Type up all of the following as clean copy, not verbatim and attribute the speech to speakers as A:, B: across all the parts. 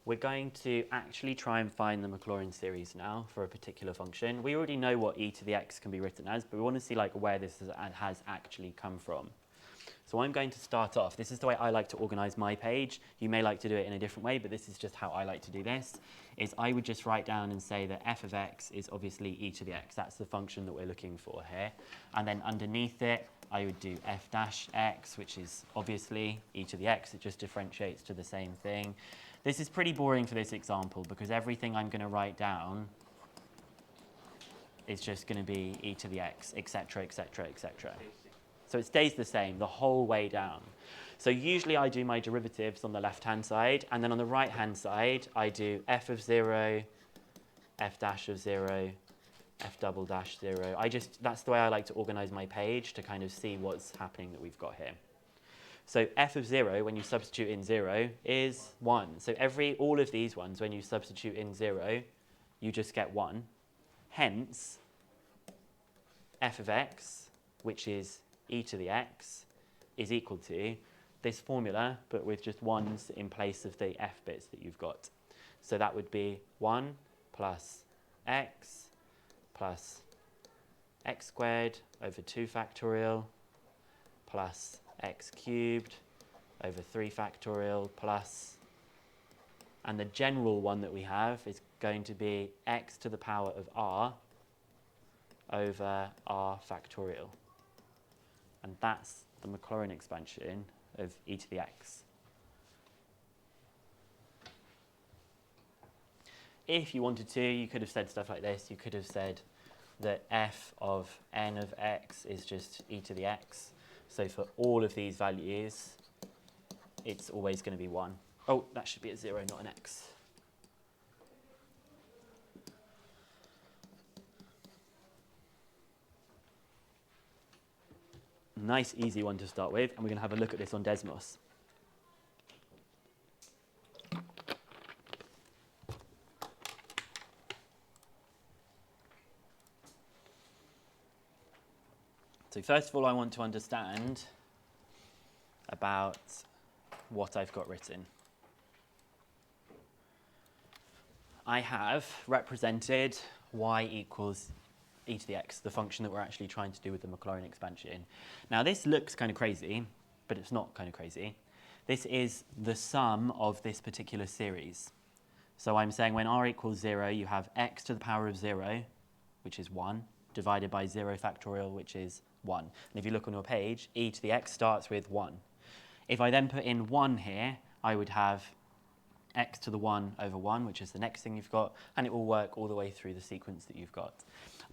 A: We're going to actually try and find the Maclaurin series now for a particular function. We already know what e to the x can be written as, but we want to see like where this has actually come from. So I'm going to start off. This is the way I like to organize my page. You may like to do it in a different way, but this is just how I like to do this, is I would just write down and say that f of x is obviously e to the x. That's the function that we're looking for here. And then underneath it, I would do f dash x, which is obviously e to the x. It just differentiates to the same thing. This is pretty boring for this example because everything I'm going to write down is just going to be e to the x, etc., etc., etc. So it stays the same the whole way down. So usually I do my derivatives on the left-hand side, and then on the right-hand side, I do f of 0, f dash of 0, f double dash 0. That's the way I like to organize my page to kind of see what's happening that we've got here. So f of 0, when you substitute in 0, is 1. So all of these ones, when you substitute in 0, you just get 1. Hence, f of x, which is e to the x, is equal to this formula, but with just 1s in place of the f bits that you've got. So that would be 1 plus x squared over 2 factorial plus x cubed over 3 factorial plus, and the general one that we have is going to be x to the power of r over r factorial. And that's the Maclaurin expansion of e to the x. If you wanted to, you could have said stuff like this. You could have said that f of n of x is just e to the x. So for all of these values, it's always going to be 1. Oh, that should be a 0, not an x. Nice, easy one to start with, and we're going to have a look at this on Desmos. So first of all, I want to understand about what I've got written. I have represented y equals e to the x, the function that we're actually trying to do with the Maclaurin expansion. Now this looks kind of crazy, but it's not kind of crazy. This is the sum of this particular series. So I'm saying when r equals 0, you have x to the power of 0, which is 1, divided by 0 factorial, which is 1. And if you look on your page, e to the x starts with 1. If I then put in 1 here, I would have x to the 1 over 1, which is the next thing you've got, and it will work all the way through the sequence that you've got.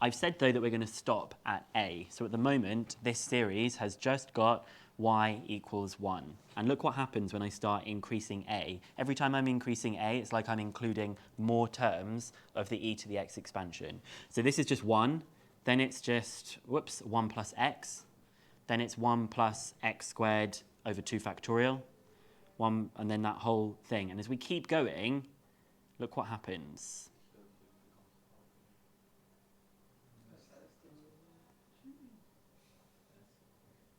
A: I've said, though, that we're going to stop at a. So at the moment, this series has just got y equals 1. And look what happens when I start increasing a. Every time I'm increasing a, it's like I'm including more terms of the e to the x expansion. So this is just 1. Then it's just, 1 plus x. Then it's 1 plus x squared over 2 factorial. 1, and then that whole thing. And as we keep going, look what happens.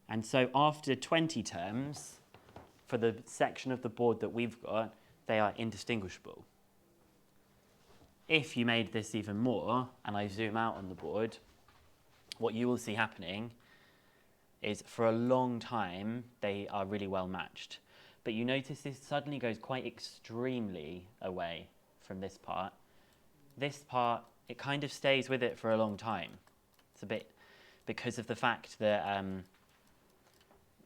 A: And so after 20 terms, for the section of the board that we've got, they are indistinguishable. If you made this even more, and I zoom out on the board, what you will see happening is for a long time, they are really well matched. But you notice this suddenly goes quite extremely away from this part. This part, it kind of stays with it for a long time. It's a bit because of the fact that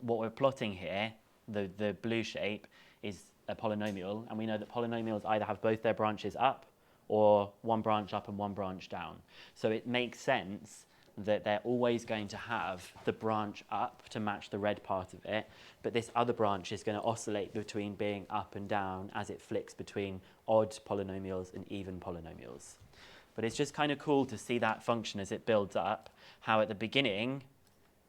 A: what we're plotting here, the blue shape, is a polynomial, and we know that polynomials either have both their branches up or one branch up and one branch down. So it makes sense that they're always going to have the branch up to match the red part of it, but this other branch is going to oscillate between being up and down as it flicks between odd polynomials and even polynomials. But it's just kind of cool to see that function as it builds up, how at the beginning,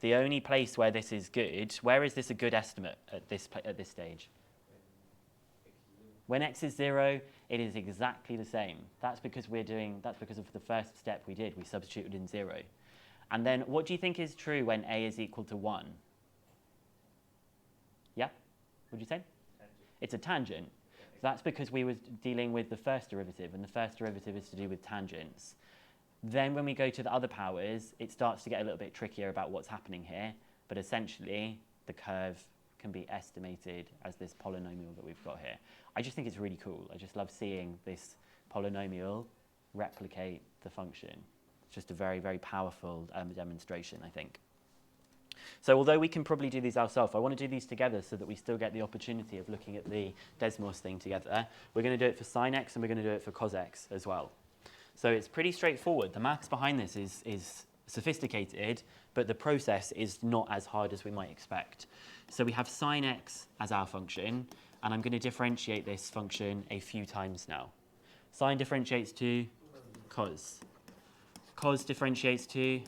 A: the only place where this is good, where is this a good estimate at this stage? When x is 0, it is exactly the same. That's because of the first step we did. We substituted in 0. And then what do you think is true when a is equal to 1? Yeah? What did you say? Tangent. It's a tangent. That's because we were dealing with the first derivative, and the first derivative is to do with tangents. Then when we go to the other powers, it starts to get a little bit trickier about what's happening here, but essentially the curve can be estimated as this polynomial that we've got here. I just think it's really cool. I just love seeing this polynomial replicate the function. It's just a very, very powerful demonstration, I think. So although we can probably do these ourselves, I want to do these together so that we still get the opportunity of looking at the Desmos thing together. We're going to do it for sine x and we're going to do it for cos x as well. So it's pretty straightforward. The maths behind this is sophisticated, but the process is not as hard as we might expect. So we have sine x as our function, and I'm going to differentiate this function a few times now. Sine differentiates to cos. Cos differentiates to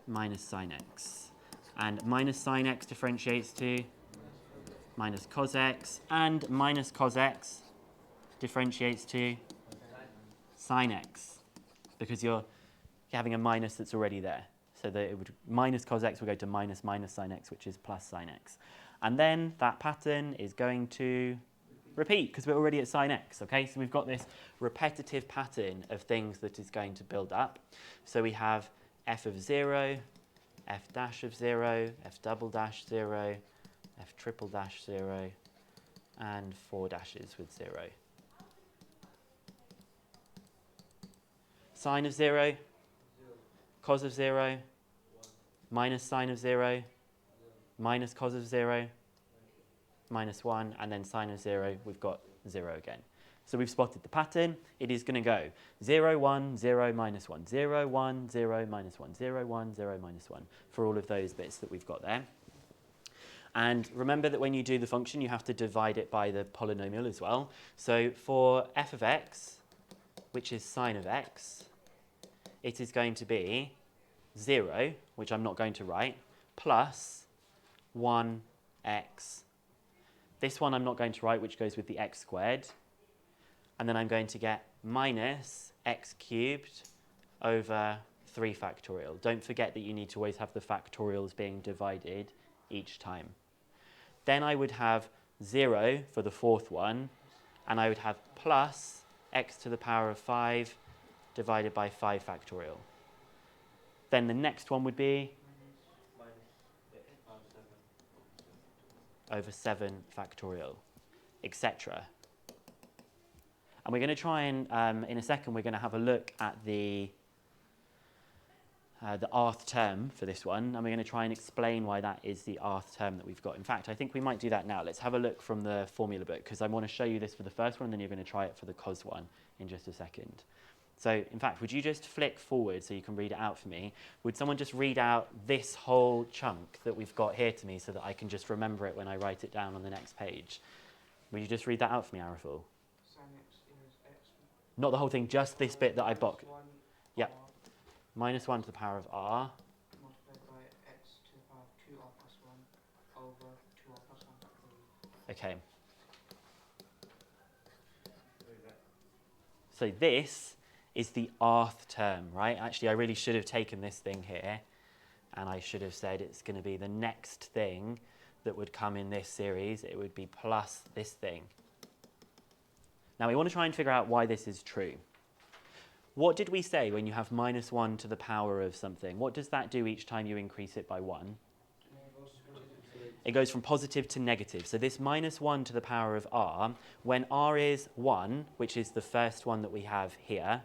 A: minus sine x. And minus sine x differentiates to minus cos x. And minus cos x differentiates to sine x, because you're having a minus that's already there. So that it would minus cos x will go to minus sine x, which is plus sine x. And then that pattern is going to repeat because we're already at sine x, okay? So we've got this repetitive pattern of things that is going to build up. So we have f of 0, f dash of 0, f double dash 0, f triple dash 0, and 4 dashes with 0. Sine of 0, cos of 0, minus sine of 0, minus cos of 0, minus 1, and then sine of 0, we've got 0 again. So we've spotted the pattern. It is going to go 0, 1, 0, minus 1, 0, 1, 0, minus 1, 0, 1, 0, minus 1 for all of those bits that we've got there. And remember that when you do the function, you have to divide it by the polynomial as well. So for f of x, which is sine of x, it is going to be 0, which I'm not going to write, plus 1x. This one I'm not going to write, which goes with the x squared. And then I'm going to get minus x cubed over 3 factorial. Don't forget that you need to always have the factorials being divided each time. Then I would have 0 for the fourth one, and I would have plus x to the power of 5 divided by 5 factorial. Then the next one would be over 7 factorial, etc. And we're going to try and, in a second, we're going to have a look at the rth term for this one, and we're going to try and explain why that is the rth term that we've got. In fact, I think we might do that now. Let's have a look from the formula book, because I want to show you this for the first one, and then you're going to try it for the cos one in just a second. So, in fact, would you just flick forward so you can read it out for me? Would someone just read out this whole chunk that we've got here to me so that I can just remember it when I write it down on the next page? Would you just read that out for me, Araful? Not the whole thing, just this bit that I boxed. Yeah. Minus 1 to the power of r.
B: Multiplied by x to the power of 2r plus 1 over 2r plus 1.
A: Okay. So this is the rth term, right? Actually, I really should have taken this thing here, and I should have said it's going to be the next thing that would come in this series. It would be plus this thing. Now, we want to try and figure out why this is true. What did we say when you have minus 1 to the power of something? What does that do each time you increase it by 1? It goes from positive to negative. So this minus 1 to the power of r, when r is 1, which is the first one that we have here,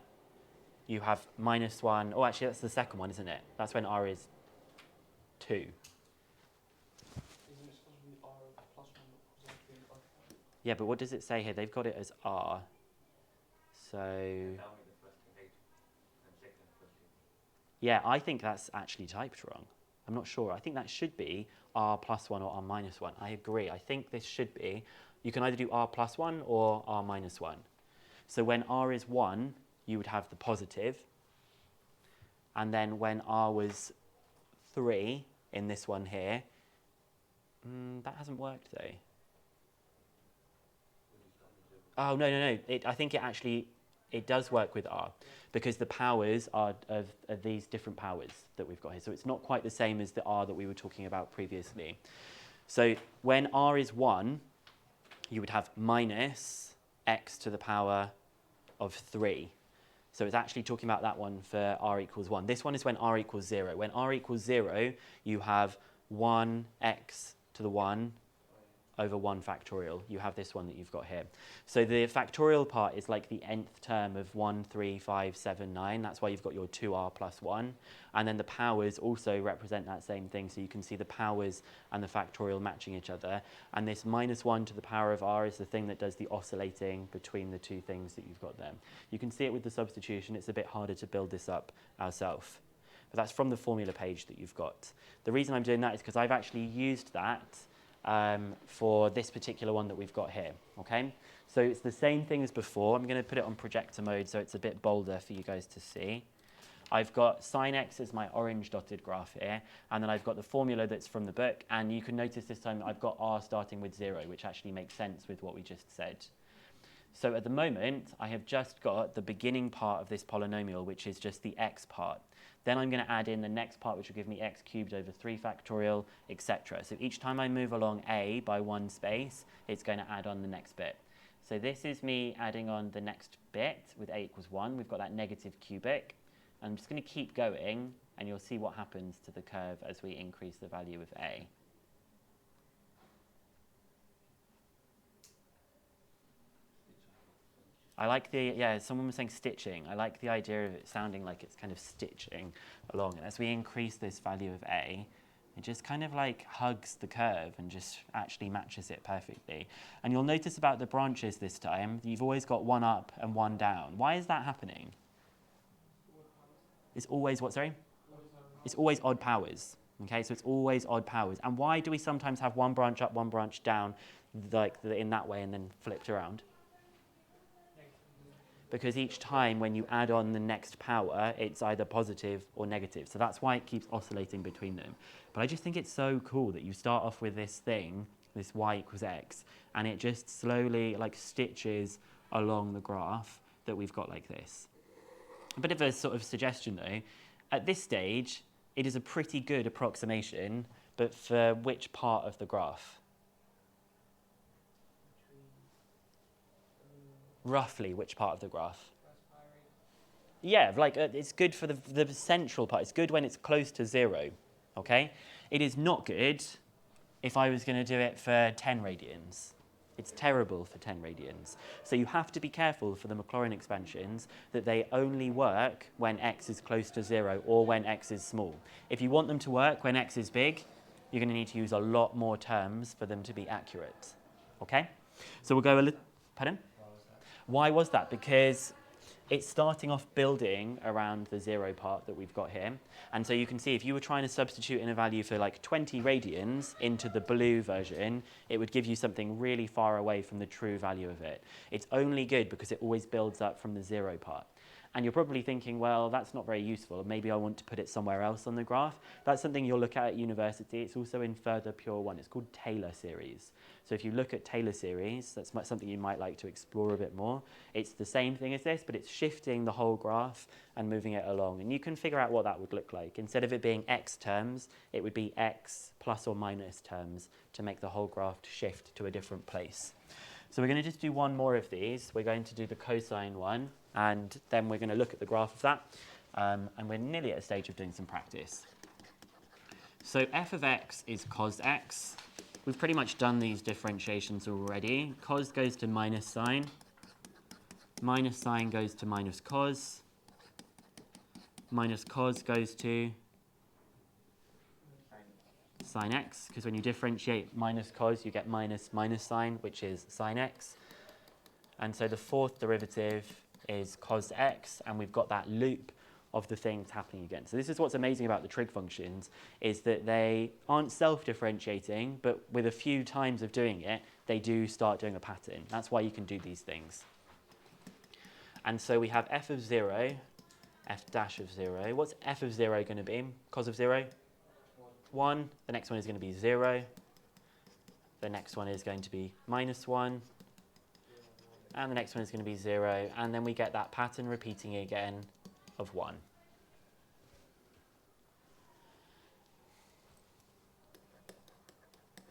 A: you have minus 1. Oh, actually, that's the second one, isn't it? That's when r is 2. Yeah, but what does it say here? They've got it as r. So... yeah, I think that's actually typed wrong. I'm not sure. I think that should be r plus 1 or r minus 1. I agree. I think this should be, you can either do r plus 1 or r minus 1. So when r is 1, you would have the positive. And then when r was 3 in this one here, that hasn't worked though. Oh, no. I think it does work with r, because the powers are of these different powers that we've got here. So it's not quite the same as the r that we were talking about previously. So when r is 1, you would have minus x to the power of 3. So it's actually talking about that one for r equals 1. This one is when r equals 0. When r equals 0, you have 1x to the 1 over 1 factorial. You have this one that you've got here. So the factorial part is like the nth term of 1, 3, 5, 7, 9. That's why you've got your 2r plus 1. And then the powers also represent that same thing. So you can see the powers and the factorial matching each other. And this minus 1 to the power of r is the thing that does the oscillating between the two things that you've got there. You can see it with the substitution. It's a bit harder to build this up ourselves. But that's from the formula page that you've got. The reason I'm doing that is because I've actually used that for this particular one that we've got here, okay? So it's the same thing as before. I'm going to put it on projector mode so it's a bit bolder for you guys to see. I've got sine x as my orange dotted graph here, and then I've got the formula that's from the book, and you can notice this time I've got r starting with 0, which actually makes sense with what we just said. So at the moment, I have just got the beginning part of this polynomial, which is just the x part. Then I'm going to add in the next part, which will give me x cubed over 3 factorial, etc. So each time I move along a by one space, it's going to add on the next bit. So this is me adding on the next bit with a equals 1. We've got that negative cubic. I'm just going to keep going, and you'll see what happens to the curve as we increase the value of a. I like the, yeah, someone was saying stitching. I like the idea of it sounding like it's kind of stitching along. And as we increase this value of a, it just kind of like hugs the curve and just actually matches it perfectly. And you'll notice about the branches this time, you've always got one up and one down. Why is that happening? It's always what, sorry? It's always odd powers. Okay, so it's always odd powers. And why do we sometimes have one branch up, one branch down, like in that way and then flipped around? Because each time when you add on the next power, it's either positive or negative. So that's why it keeps oscillating between them. But I just think it's so cool that you start off with this thing, this y equals x, and it just slowly like stitches along the graph that we've got like this. A bit of a sort of suggestion though, at this stage, it is a pretty good approximation, but for which part of the graph? Roughly which part of the graph? Yeah, like it's good for the central part. It's good when it's close to 0, okay? It is not good if I was going to do it for 10 radians. It's terrible for 10 radians. So you have to be careful for the Maclaurin expansions that they only work when x is close to 0 or when x is small. If you want them to work when x is big, you're going to need to use a lot more terms for them to be accurate, okay? So we'll go a little, pardon? Why was that? Because it's starting off building around the 0 part that we've got here. And so you can see if you were trying to substitute in a value for like 20 radians into the blue version, it would give you something really far away from the true value of it. It's only good because it always builds up from the 0 part. And you're probably thinking, well, that's not very useful. Maybe I want to put it somewhere else on the graph. That's something you'll look at university. It's also in further pure 1. It's called Taylor series. So if you look at Taylor series, that's something you might like to explore a bit more. It's the same thing as this, but it's shifting the whole graph and moving it along. And you can figure out what that would look like. Instead of it being x terms, it would be x plus or minus terms to make the whole graph shift to a different place. So we're going to just do one more of these. We're going to do the cosine one, and then we're going to look at the graph of that. And we're nearly at a stage of doing some practice. So f of x is cos x. We've pretty much done these differentiations already. Cos goes to minus sine goes to minus cos goes to sine x, because when you differentiate minus cos, you get minus sine, which is sine x. And so the fourth derivative is cos x, and we've got that loop of the things happening again. So this is what's amazing about the trig functions, is that they aren't self-differentiating, but with a few times of doing it, they do start doing a pattern. That's why you can do these things. And so we have f of 0, f dash of 0. What's f of 0 going to be? Cos of 0? 1. The next one is going to be 0. The next one is going to be minus 1. And the next one is going to be 0. And then we get that pattern repeating again of 1.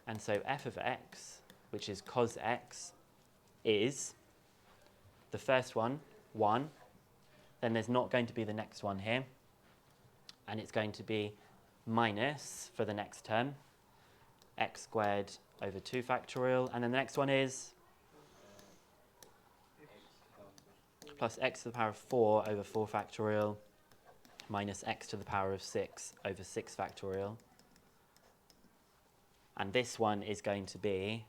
A: And so f of x which is cosx, is the first one, 1. Then there's not going to be the next one here. And it's going to be minus, for the next term, x squared over 2 factorial. And then the next one is plus x to the power of 4 over 4 factorial minus x to the power of 6 over 6 factorial. And this one is going to be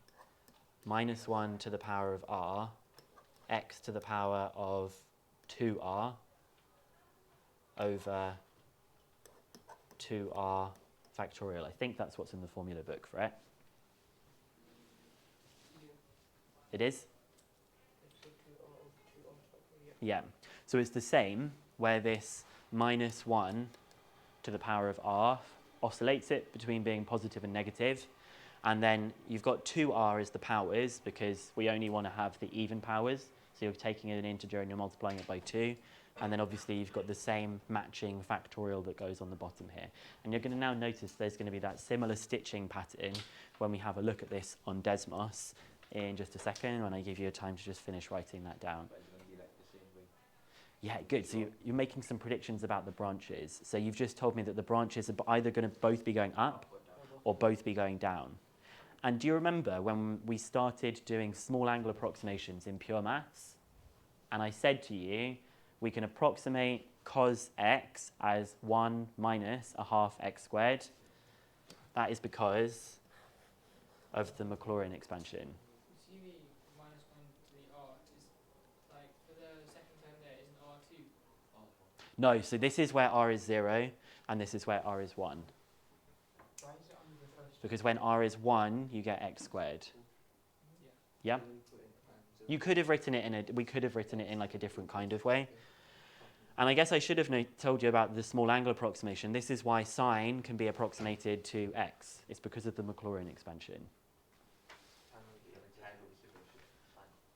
A: minus 1 to the power of r, x to the power of 2r over 2r factorial. I think that's what's in the formula book for it. It is? Yeah. So it's the same where this minus 1 to the power of r oscillates it between being positive and negative. And then you've got 2r as the powers because we only want to have the even powers. So you're taking an integer and you're multiplying it by 2. And then obviously you've got the same matching factorial that goes on the bottom here. And you're going to now notice there's going to be that similar stitching pattern when we have a look at this on Desmos in just a second, when I give you a time to just finish writing that down. Yeah, good. So you're making some predictions about the branches. So you've just told me that the branches are either going to both be going up or both be going down. And do you remember when we started doing small angle approximations in pure maths? And I said to you, we can approximate cos x as 1 minus a half x squared. That is because of the Maclaurin expansion.
C: You see the minus 1 to the r is like for the second term there isn't r2.
A: No, so this is where r is 0 and this is where r is 1.
B: Why is it on the first?
A: Because when r is 1, you get x squared. Yeah? You could have written it in we could have written it in like a different kind of way. And I guess I should have told you about the small angle approximation. This is why sine can be approximated to x. It's because of the Maclaurin expansion.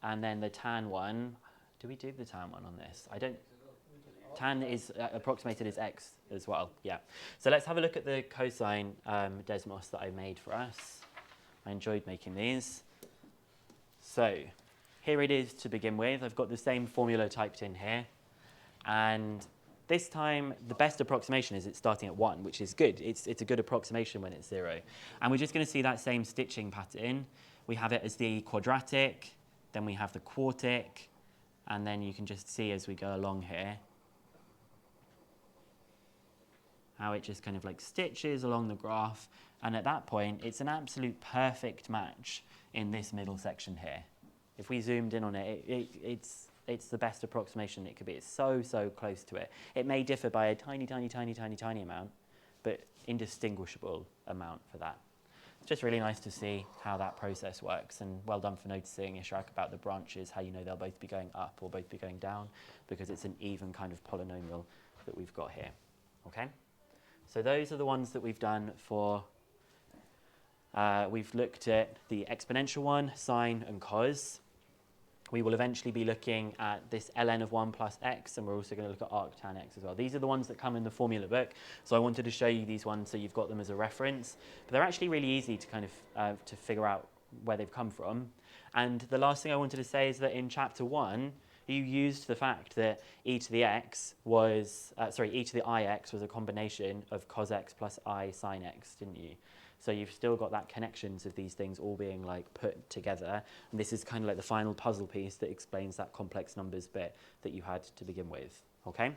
A: And then the tan one, do we do the tan one on this? I don't. Tan is approximated as x as well, yeah. So let's have a look at the cosine Desmos that I made for us. I enjoyed making these. So here it is to begin with. I've got the same formula typed in here. And this time, the best approximation is it's starting at 1, which is good. It's a good approximation when it's 0. And we're just going to see that same stitching pattern. We have it as the quadratic, then we have the quartic, and then you can just see as we go along here how it just kind of like stitches along the graph. And at that point, it's an absolute perfect match in this middle section here. If we zoomed in on it, it's the best approximation it could be. It's so, so close to it. It may differ by a tiny, tiny, tiny, tiny, tiny amount, but indistinguishable amount for that. It's just really nice to see how that process works, and well done for noticing, Ishraq, about the branches, how you know they'll both be going up or both be going down, because it's an even kind of polynomial that we've got here. Okay? So those are the ones that we've done for, we've looked at the exponential one, sine and cos. We will eventually be looking at this ln of 1 plus x, and we're also going to look at arctan x as well. These are the ones that come in the formula book, so I wanted to show you these ones so you've got them as a reference. But they're actually really easy to kind of to figure out where they've come from. And the last thing I wanted to say is that in chapter 1, you used the fact that e to the x was, e to the ix was a combination of cos x plus I sine x, didn't you? So you've still got that connections of these things all being like put together. And this is kind of like the final puzzle piece that explains that complex numbers bit that you had to begin with. Okay?